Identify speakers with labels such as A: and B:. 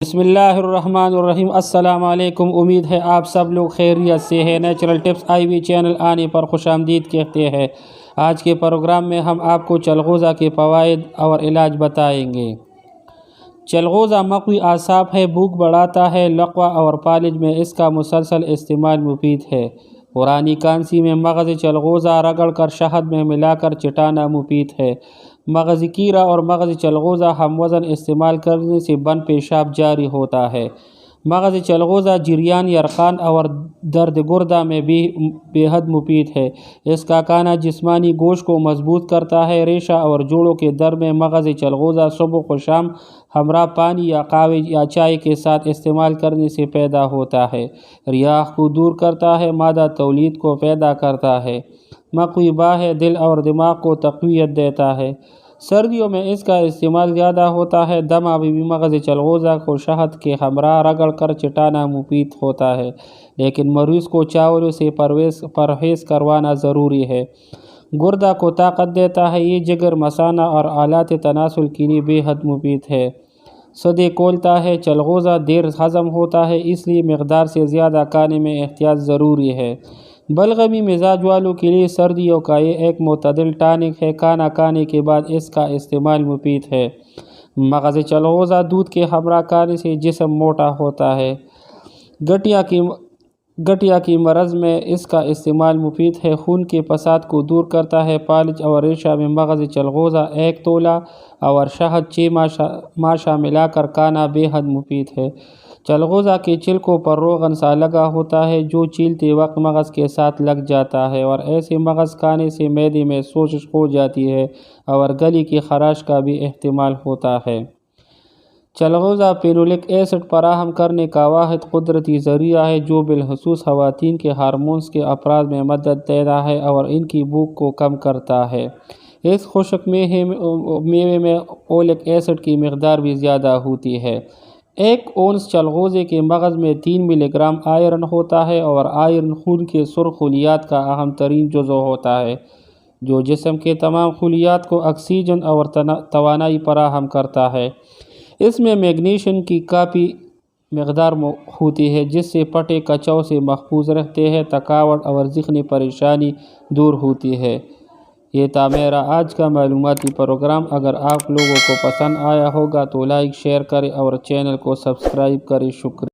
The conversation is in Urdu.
A: بسم اللہ الرحمن الرحیم۔ السلام علیکم، امید ہے آپ سب لوگ خیریت سے ہیں۔ نیچرل ٹپس IB چینل آنے پر خوش آمدید کہتے ہیں۔ آج کے پروگرام میں ہم آپ کو چلغوزہ کے فوائد اور علاج بتائیں گے۔ چلغوزہ مقوی اعصاب ہے، بھوک بڑھاتا ہے، لقوہ اور فالج میں اس کا مسلسل استعمال مفید ہے۔ پرانی کانسی میں مغز چلغوزہ رگڑ کر شہد میں ملا کر چٹانا مفید ہے۔ مغز کیرا اور مغز چلغوزہ ہم وزن استعمال کرنے سے بند پیشاب جاری ہوتا ہے۔ مغز چلغوزہ جریان یرقان اور درد گردہ میں بھی بے حد مفید ہے۔ اس کا کھانا جسمانی گوشت کو مضبوط کرتا ہے۔ ریشہ اور جوڑوں کے درد میں مغز چلغوزہ صبح و شام ہمراہ پانی یا قہوے یا چائے کے ساتھ استعمال کرنے سے پیدا ہوتا ہے۔ ریاح کو دور کرتا ہے، مادہ تولید کو پیدا کرتا ہے۔ مقوی باہ ہے، دل اور دماغ کو تقویت دیتا ہے۔ سردیوں میں اس کا استعمال زیادہ ہوتا ہے۔ دمہ میں بھی مغز چلغوزہ کو شہد کے ہمراہ رگڑ کر چٹانا مفید ہوتا ہے، لیکن مریض کو چاولوں سے پرہیز کروانا ضروری ہے۔ گردہ کو طاقت دیتا ہے، یہ جگر، مثانہ اور آلات تناسل کے لیے بے حد مفید ہے۔ سدے کھولتا ہے، چلغوزہ دیر ہضم ہوتا ہے، اس لیے مقدار سے زیادہ کھانے میں احتیاط ضروری ہے۔ بلغمی مزاج والوں کے لیے سردیوں کا یہ ایک معتدل ٹانک ہے۔ کھانا کھانے کے بعد اس کا استعمال مفید ہے۔ مغز چلغوزہ دودھ کے ہمراہ کھانے سے جسم موٹا ہوتا ہے۔ گٹھیا کی مرض میں اس کا استعمال مفید ہے۔ خون کے فساد کو دور کرتا ہے۔ فالج اور ریشہ میں مغز چلغوزہ 1 تولہ اور شہد 6 ماشا ملا کر کھانا بے حد مفید ہے۔ چلغوزہ کے چھلکوں پر روغن سا لگا ہوتا ہے جو چھیلتے وقت مغز کے ساتھ لگ جاتا ہے، اور ایسے مغز کھانے سے معدے میں سوزش ہو جاتی ہے اور گلے کی خراش کا بھی احتمال ہوتا ہے۔ چلغوزہ فینولک ایسڈ فراہم کرنے کا واحد قدرتی ذریعہ ہے جو بالخصوص خواتین کے ہارمونز کے افراز میں مدد دیتا ہے اور ان کی بھوک کو کم کرتا ہے۔ اس خشک میوے میں اولک ایسڈ کی مقدار بھی زیادہ ہوتی ہے۔ 1 اونس چلغوزے کے مغز میں 3 ملی گرام آئرن ہوتا ہے، اور آئرن خون کے سرخ خلیات کا اہم ترین جزو ہوتا ہے جو جسم کے تمام خلیات کو آکسیجن اور توانائی فراہم کرتا ہے۔ اس میں میگنیشیم کی کافی مقدار ہوتی ہے جس سے پٹے کچاؤ سے محفوظ رہتے ہیں، تھکاوٹ اور ذہنی پریشانی دور ہوتی ہے۔ یہ تھا میرا آج کا معلوماتی پروگرام۔ اگر آپ لوگوں کو پسند آیا ہوگا تو لائک، شیئر کریں اور چینل کو سبسکرائب کریں۔ شکریہ۔